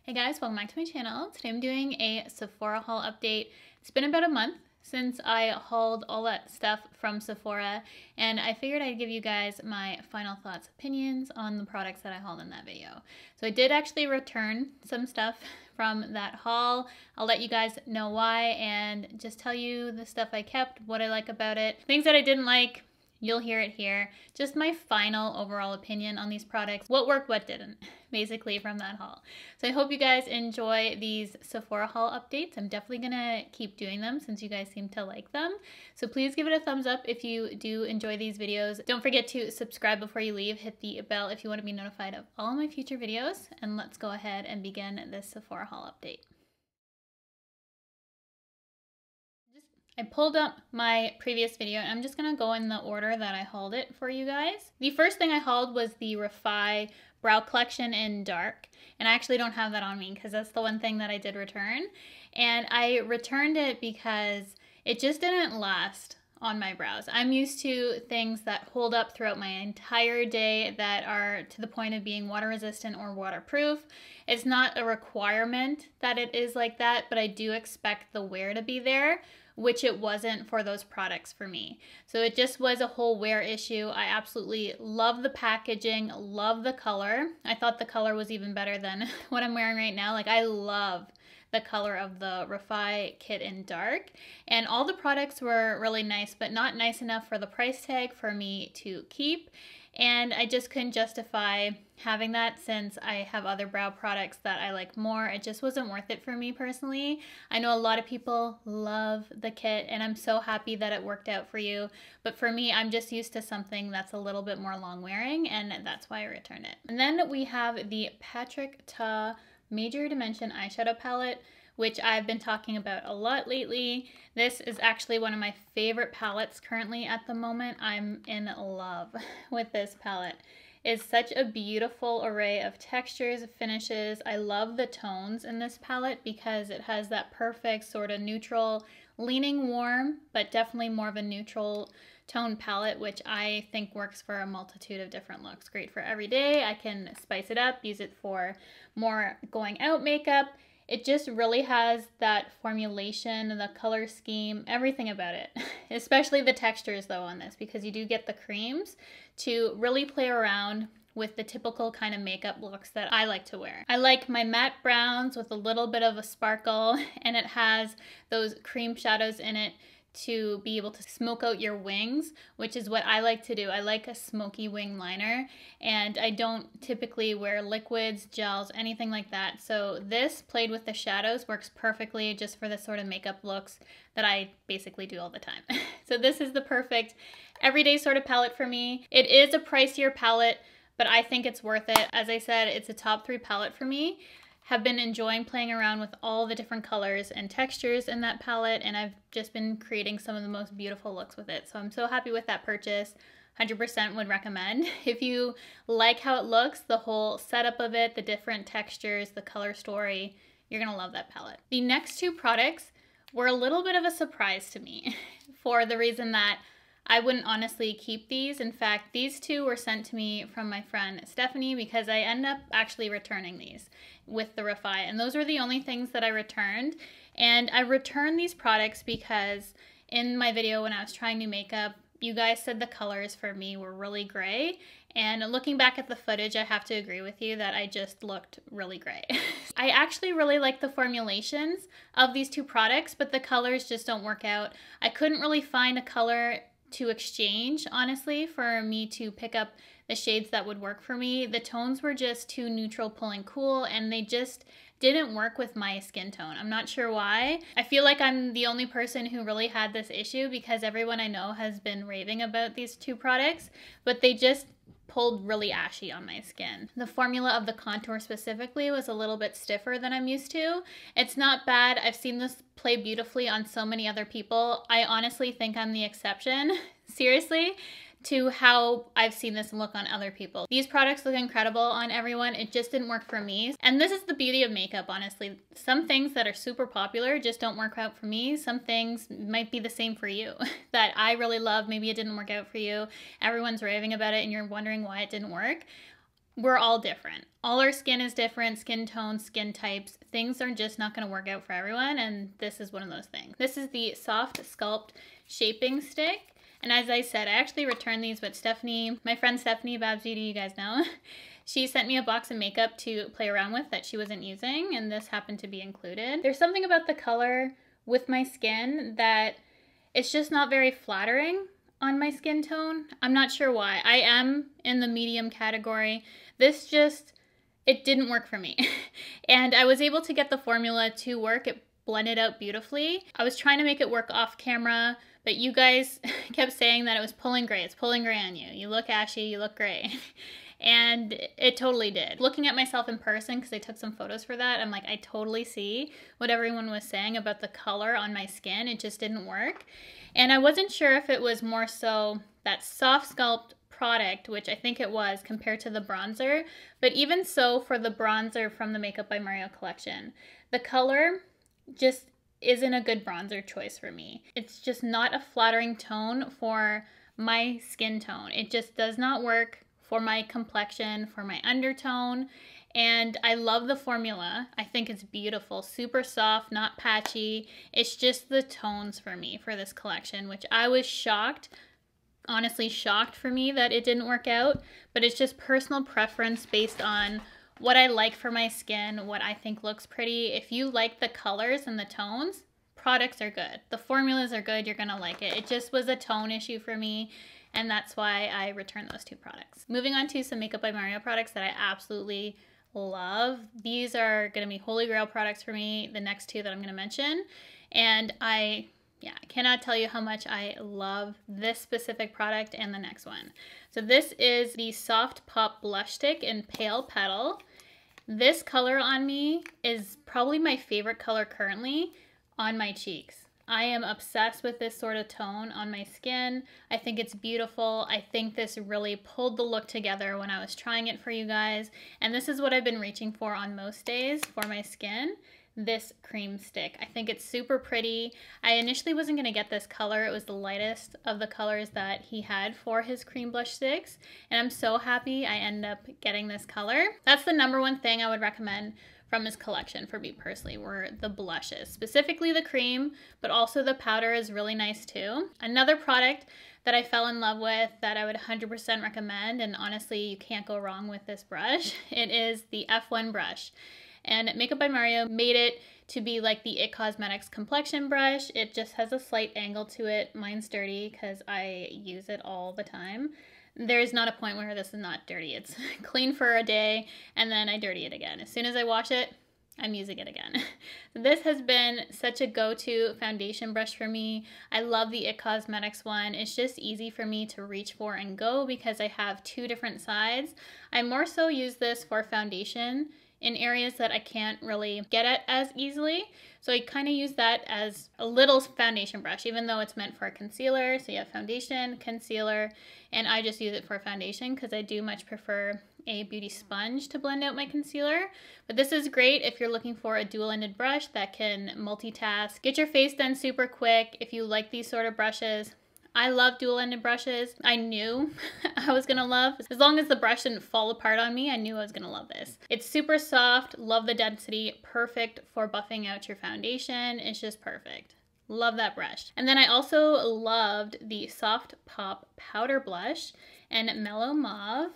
Hey guys, welcome back to my channel. Today I'm doing a Sephora haul update. It's been about a month since I hauled all that stuff from Sephora, and I figured I'd give you guys my final thoughts, opinions on the products that I hauled in that video. So I did actually return some stuff from that haul. I'll let you guys know why and just tell you the stuff I kept, what I like about it, things that I didn't like. You'll hear it here. Just my final overall opinion on these products. What worked, what didn't, basically from that haul. So I hope you guys enjoy these Sephora haul updates. I'm definitely gonna keep doing them since you guys seem to like them. So please give it a thumbs up if you do enjoy these videos. Don't forget to subscribe before you leave. Hit the bell if you want to be notified of all my future videos. And let's go ahead and begin this Sephora haul update. I pulled up my previous video and I'm just gonna go in the order that I hauled it for you guys. The first thing I hauled was the REFY Brow Collection in Dark, and I actually don't have that on me because that's the one thing that I did return. And I returned it because it just didn't last on my brows. I'm used to things that hold up throughout my entire day, that are to the point of being water resistant or waterproof. It's not a requirement that it is like that, but I do expect the wear to be there, which it wasn't for those products for me. So it just was a whole wear issue. I absolutely love the packaging, love the color. I thought the color was even better than what I'm wearing right now. Like, I love the color of the REFY kit in Dark. And all the products were really nice, but not nice enough for the price tag for me to keep. And I just couldn't justify having that since I have other brow products that I like more. It just wasn't worth it for me personally. I know a lot of people love the kit and I'm so happy that it worked out for you. But for me, I'm just used to something that's a little bit more long wearing, and that's why I returned it. And then we have the Patrick Ta Major Dimension Eyeshadow Palette, which I've been talking about a lot lately. This is actually one of my favorite palettes currently at the moment. I'm in love with this palette. It's such a beautiful array of textures, finishes. I love the tones in this palette because it has that perfect sort of neutral, leaning warm, but definitely more of a neutral tone palette, which I think works for a multitude of different looks. Great for every day. I can spice it up, use it for more going out makeup. It just really has that formulation, the color scheme, everything about it. Especially the textures though on this, because you do get the creams to really play around with the typical kind of makeup looks that I like to wear. I like my matte browns with a little bit of a sparkle, and it has those cream shadows in it to be able to smoke out your wings, which is what I like to do. I like a smoky wing liner, and I don't typically wear liquids, gels, anything like that. So this, played with the shadows, works perfectly just for the sort of makeup looks that I basically do all the time. So this is the perfect everyday sort of palette for me. It is a pricier palette, but I think it's worth it. As I said, it's a top 3 palette for me. Have been enjoying playing around with all the different colors and textures in that palette, and I've just been creating some of the most beautiful looks with it. So I'm so happy with that purchase. 100% would recommend. If you like how it looks, the whole setup of it, the different textures, the color story, you're gonna love that palette. The next 2 products were a little bit of a surprise to me for the reason that I wouldn't honestly keep these. In fact, these 2 were sent to me from my friend Stephanie because I end up actually returning these with the REFY, and those were the only things that I returned. And I returned these products because in my video when I was trying new makeup, you guys said the colors for me were really gray, and looking back at the footage, I have to agree with you that I just looked really gray. I actually really like the formulations of these 2 products, but the colors just don't work out. I couldn't really find a color to exchange, honestly, for me to pick up the shades that would work for me. The tones were just too neutral, pulling cool, and they just didn't work with my skin tone. I'm not sure why. I feel like I'm the only person who really had this issue because everyone I know has been raving about these 2 products, but they just pulled really ashy on my skin. The formula of the contour specifically was a little bit stiffer than I'm used to. It's not bad. I've seen this play beautifully on so many other people. I honestly think I'm the exception, seriously, to how I've seen this look on other people. These products look incredible on everyone. It just didn't work for me. And this is the beauty of makeup, honestly. Some things that are super popular just don't work out for me. Some things might be the same for you that I really love. Maybe it didn't work out for you. Everyone's raving about it and you're wondering why it didn't work. we're all different. All our skin is different, skin tones, skin types. Things are just not gonna work out for everyone, and this is one of those things. This is the Soft Sculpt Shaping Stick. And as I said, I actually returned these, but Stephanie, my friend Stephanie Babsy, you guys know, she sent me a box of makeup to play around with that she wasn't using, and this happened to be included. There's something about the color with my skin that it's just not very flattering on my skin tone. I'm not sure why. I am in the medium category. This just, it didn't work for me. And I was able to get the formula to work. It blended out beautifully. I was trying to make it work off camera, but you guys kept saying that it was pulling gray. It's pulling gray on you. You look ashy, you look gray. And it totally did. Looking at myself in person, because I took some photos for that, I'm like, I totally see what everyone was saying about the color on my skin. It just didn't work. And I wasn't sure if it was more so that Soft Sculpt product, which I think it was, compared to the bronzer. But even so, for the bronzer from the Makeup by Mario collection, the color just isn't a good bronzer choice for me. It's just not a flattering tone for my skin tone. It just does not work for my complexion, for my undertone. And I love the formula. I think it's beautiful, super soft, not patchy. It's just the tones for me for this collection, which I was shocked, honestly shocked for me that it didn't work out, but it's just personal preference based on what I like for my skin, what I think looks pretty. If you like the colors and the tones, products are good. The formulas are good, you're gonna like it. It just was a tone issue for me, and that's why I returned those two products. Moving on to some Makeup by Mario products that I absolutely love. These are gonna be holy grail products for me, the next two that I'm gonna mention. And I cannot tell you how much I love this specific product and the next one. So this is the Soft Pop Blush Stick in Pale Petal. This color on me is probably my favorite color currently on my cheeks. I am obsessed with this sort of tone on my skin. I think it's beautiful. I think this really pulled the look together when I was trying it for you guys. And this is what I've been reaching for on most days for my skin, this cream stick. I think it's super pretty. I initially wasn't gonna get this color. It was the lightest of the colors that he had for his cream blush sticks. And I'm so happy I end up getting this color. That's the number one thing I would recommend from his collection for me personally, were the blushes, specifically the cream, but also the powder is really nice too. Another product that I fell in love with that I would 100% recommend, and honestly you can't go wrong with this brush, it is the F1 brush. And Makeup by Mario made it to be like the IT Cosmetics complexion brush. It just has a slight angle to it. Mine's dirty because I use it all the time. There's not a point where this is not dirty. It's clean for a day and then I dirty it again. As soon as I wash it, I'm using it again. This has been such a go-to foundation brush for me. I love the IT Cosmetics one. It's just easy for me to reach for and go because I have two different sides. I more so use this for foundation in areas that I can't really get at as easily. So I kind of use that as a little foundation brush, even though it's meant for a concealer. So you have foundation, concealer, and I just use it for foundation because I do much prefer a beauty sponge to blend out my concealer. But this is great if you're looking for a dual-ended brush that can multitask, get your face done super quick. If you like these sort of brushes, I love dual-ended brushes. I knew I was gonna love, as long as the brush didn't fall apart on me, I knew I was gonna love this. It's super soft, love the density, perfect for buffing out your foundation. It's just perfect. Love that brush. And then I also loved the Soft Pop Powder Blush and Mellow Mauve.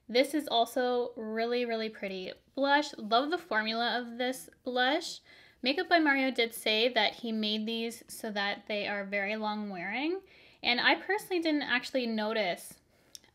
This is also really, really pretty blush. Love the formula of this blush. Makeup by Mario did say that he made these so that they are very long wearing. And I personally didn't actually notice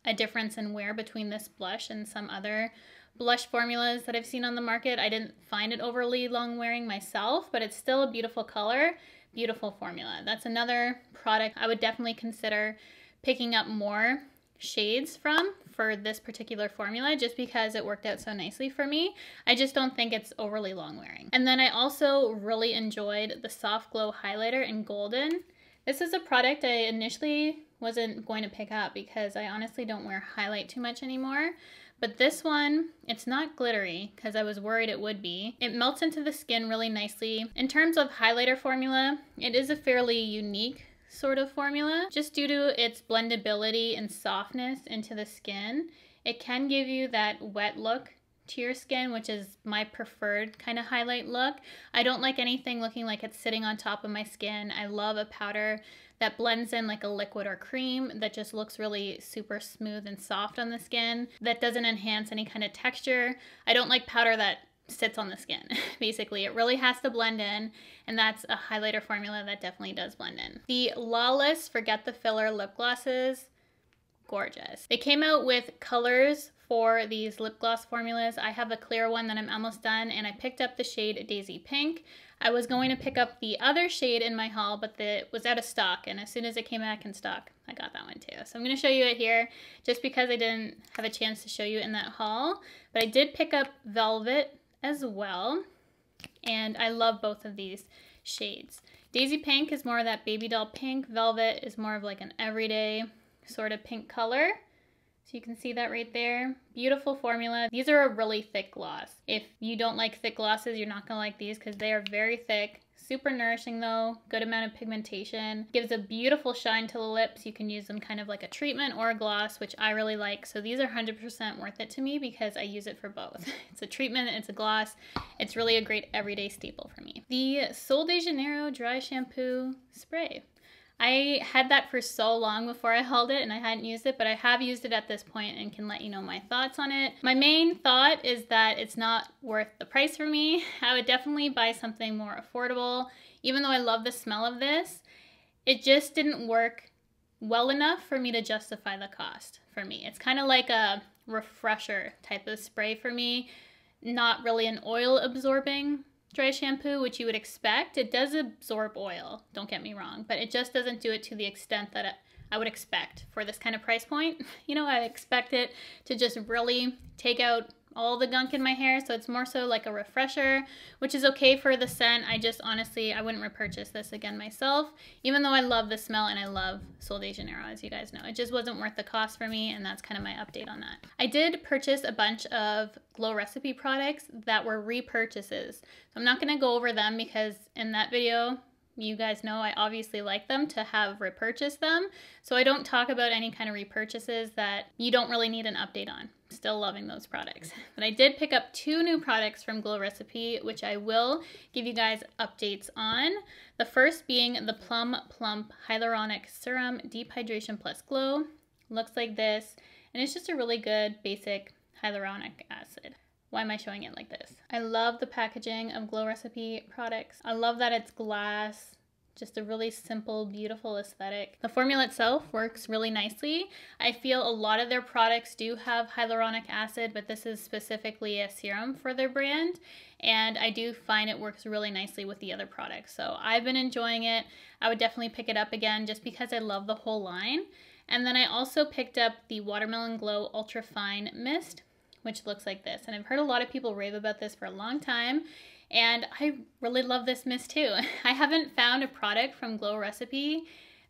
a difference in wear between this blush and some other blush formulas that I've seen on the market. I didn't find it overly long wearing myself, but it's still a beautiful color, beautiful formula. That's another product I would definitely consider picking up more shades from for this particular formula just because it worked out so nicely for me. I just don't think it's overly long wearing. And then I also really enjoyed the Soft Glow Highlighter in Golden. This is a product I initially wasn't going to pick up because I honestly don't wear highlight too much anymore. But this one, it's not glittery because I was worried it would be. It melts into the skin really nicely. In terms of highlighter formula, it is a fairly unique sort of formula just due to its blendability and softness into the skin. It can give you that wet look to your skin, which is my preferred kind of highlight look. I don't like anything looking like it's sitting on top of my skin. I love a powder that blends in like a liquid or cream that just looks really super smooth and soft on the skin, that doesn't enhance any kind of texture. I don't like powder that sits on the skin. Basically, it really has to blend in, and that's a highlighter formula that definitely does blend in. The LAWLESS Forget the Filler lip glosses, gorgeous. They came out with colors for these lip gloss formulas. I have a clear one that I'm almost done, and I picked up the shade Daisy Pink. I was going to pick up the other shade in my haul, but it was out of stock, and as soon as it came back in stock, I got that one too. So I'm going to show you it here, just because I didn't have a chance to show you in that haul. But I did pick up Velvet as well, and I love both of these shades. Daisy Pink is more of that baby doll pink. Velvet is more of like an everyday sort of pink color. So you can see that right there. Beautiful formula. These are a really thick gloss. If you don't like thick glosses, you're not gonna like these because they are very thick. Super nourishing though, good amount of pigmentation. Gives a beautiful shine to the lips. You can use them kind of like a treatment or a gloss, which I really like. So these are 100% worth it to me because I use it for both. It's a treatment, it's a gloss. It's really a great everyday staple for me. The Sol de Janeiro Dry Shampoo Spray. I had that for so long before I hauled it and I hadn't used it, but I have used it at this point and can let you know my thoughts on it. My main thought is that it's not worth the price for me. I would definitely buy something more affordable. Even though I love the smell of this, it just didn't work well enough for me to justify the cost for me. It's kind of like a refresher type of spray for me, not really an oil absorbing dry shampoo, which you would expect. It does absorb oil, don't get me wrong, but it just doesn't do it to the extent that I would expect for this kind of price point. You know, I expect it to just really take out all the gunk in my hair, so it's more so like a refresher, which is okay for the scent. I just honestly, I wouldn't repurchase this again myself, even though I love the smell and I love Sol de Janeiro, as you guys know. It just wasn't worth the cost for me, and that's kind of my update on that. I did purchase a bunch of Glow Recipe products that were repurchases. So I'm not gonna go over them because in that video, you guys know I obviously like them to have repurchased them. So I don't talk about any kind of repurchases that you don't really need an update on. Still loving those products. But I did pick up 2 new products from Glow Recipe, which I will give you guys updates on. The first being the Plump Hyaluronic Serum Deep Hydration Plus Glow. Looks like this, and it's just a really good basic hyaluronic acid. Why am I showing it like this? I love the packaging of Glow Recipe products. I love that it's glass, just a really simple, beautiful aesthetic. The formula itself works really nicely. I feel a lot of their products do have hyaluronic acid, but this is specifically a serum for their brand, and I do find it works really nicely with the other products. So I've been enjoying it. I would definitely pick it up again just because I love the whole line. And then I also picked up the Watermelon Glow Ultra Fine Mist, which looks like this. And I've heard a lot of people rave about this for a long time, and I really love this mist too. I haven't found a product from Glow Recipe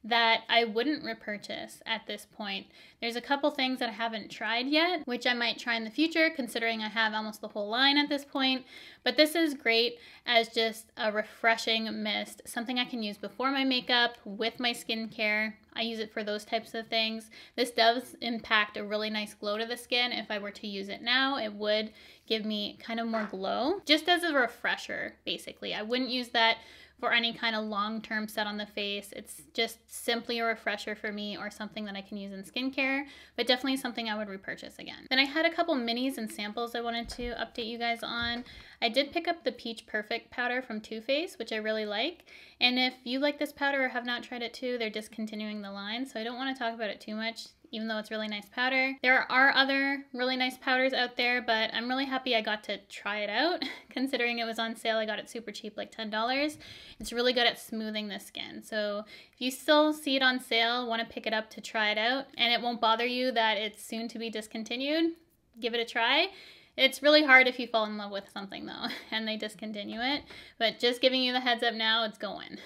that I wouldn't repurchase at this point. There's a couple things that I haven't tried yet, which I might try in the future, considering I have almost the whole line at this point. But this is great as just a refreshing mist, something I can use before my makeup, with my skincare. I use it for those types of things. This does impact a really nice glow to the skin. If I were to use it now, it would give me kind of more glow, just as a refresher, basically. I wouldn't use that for any kind of long-term set on the face. It's just simply a refresher for me, or something that I can use in skincare, but definitely something I would repurchase again. Then I had a couple minis and samples I wanted to update you guys on. I did pick up the Peach Perfect powder from Too Faced, which I really like. And if you like this powder or have not tried it too, they're discontinuing the line, so I don't want to talk about it too much, even though it's really nice powder. There are other really nice powders out there, but I'm really happy I got to try it out. Considering it was on sale, I got it super cheap, like $10. It's really good at smoothing the skin. So if you still see it on sale, want to pick it up to try it out, and it won't bother you that it's soon to be discontinued, give it a try. It's really hard if you fall in love with something though, and they discontinue it, but just giving you the heads up now, it's going.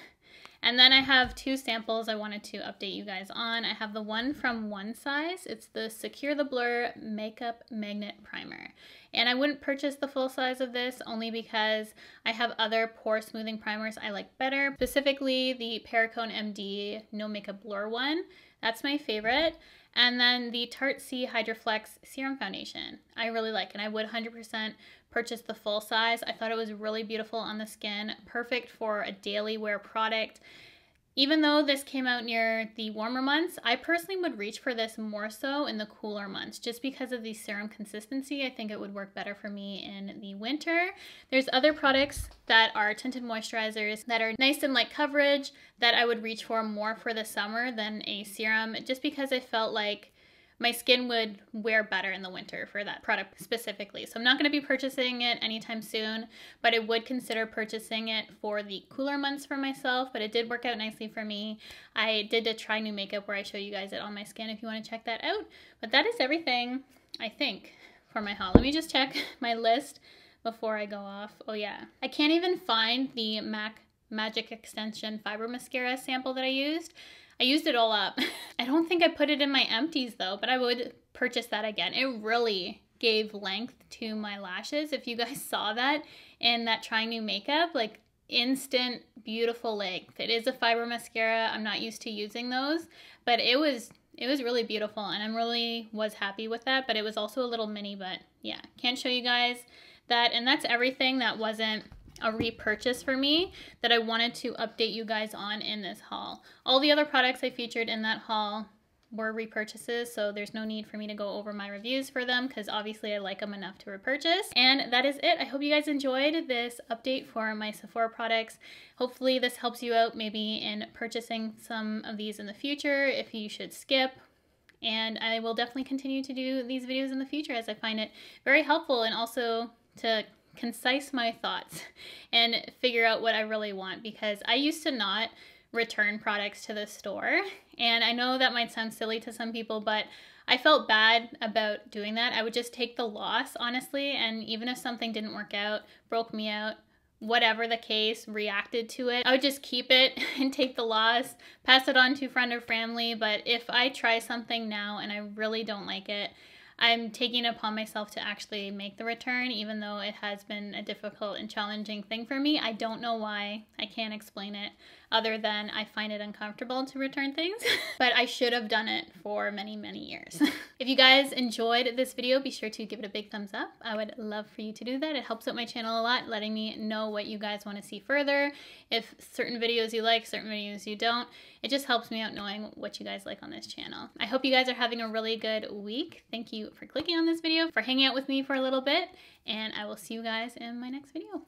And then I have 2 samples I wanted to update you guys on. I have the one from One Size. It's the Secure the Blur Makeup Magnet Primer. And I wouldn't purchase the full size of this only because I have other pore smoothing primers I like better. Specifically the Perricone MD No Makeup Blur one. That's my favorite. And then the Tarte C Hydroflex Serum Foundation. I really like, and I would 100% purchase the full size. I thought it was really beautiful on the skin, perfect for a daily wear product. Even though this came out near the warmer months, I personally would reach for this more so in the cooler months just because of the serum consistency. I think it would work better for me in the winter. There's other products that are tinted moisturizers that are nice and light coverage that I would reach for more for the summer than a serum, just because I felt like my skin would wear better in the winter for that product specifically. So I'm not going to be purchasing it anytime soon, but I would consider purchasing it for the cooler months for myself, but it did work out nicely for me. I did a try new makeup where I show you guys it on my skin if you want to check that out. But that is everything, I think, for my haul. Let me just check my list before I go off. Oh yeah, I can't even find the MAC Magic Extension Fibre Mascara sample that I used. I used it all up. I don't think I put it in my empties though, but I would purchase that again. It really gave length to my lashes. If you guys saw that in that trying new makeup, like instant beautiful length. It is a fiber mascara. I'm not used to using those, but it was really beautiful and I really was happy with that, but it was also a little mini, but yeah, can't show you guys that. And that's everything that wasn't a repurchase for me that I wanted to update you guys on in this haul. All the other products I featured in that haul were repurchases, so there's no need for me to go over my reviews for them because obviously I like them enough to repurchase. And that is it. I hope you guys enjoyed this update for my Sephora products. Hopefully this helps you out maybe in purchasing some of these in the future if you should skip. And I will definitely continue to do these videos in the future as I find it very helpful and also to concise my thoughts and figure out what I really want, because I used to not return products to the store, and I know that might sound silly to some people, but I felt bad about doing that. I would just take the loss, honestly, and even if something didn't work out, broke me out, whatever the case, reacted to it, I would just keep it and take the loss, pass it on to a friend or family. But if I try something now and I really don't like it, I'm taking it upon myself to actually make the return, even though it has been a difficult and challenging thing for me. I don't know why. I can't explain it other than I find it uncomfortable to return things, but I should have done it for many, many years. If you guys enjoyed this video, be sure to give it a big thumbs up. I would love for you to do that. It helps out my channel a lot, letting me know what you guys want to see further. If certain videos you like, certain videos you don't, it just helps me out knowing what you guys like on this channel. I hope you guys are having a really good week. Thank you for clicking on this video, for hanging out with me for a little bit, and I will see you guys in my next video.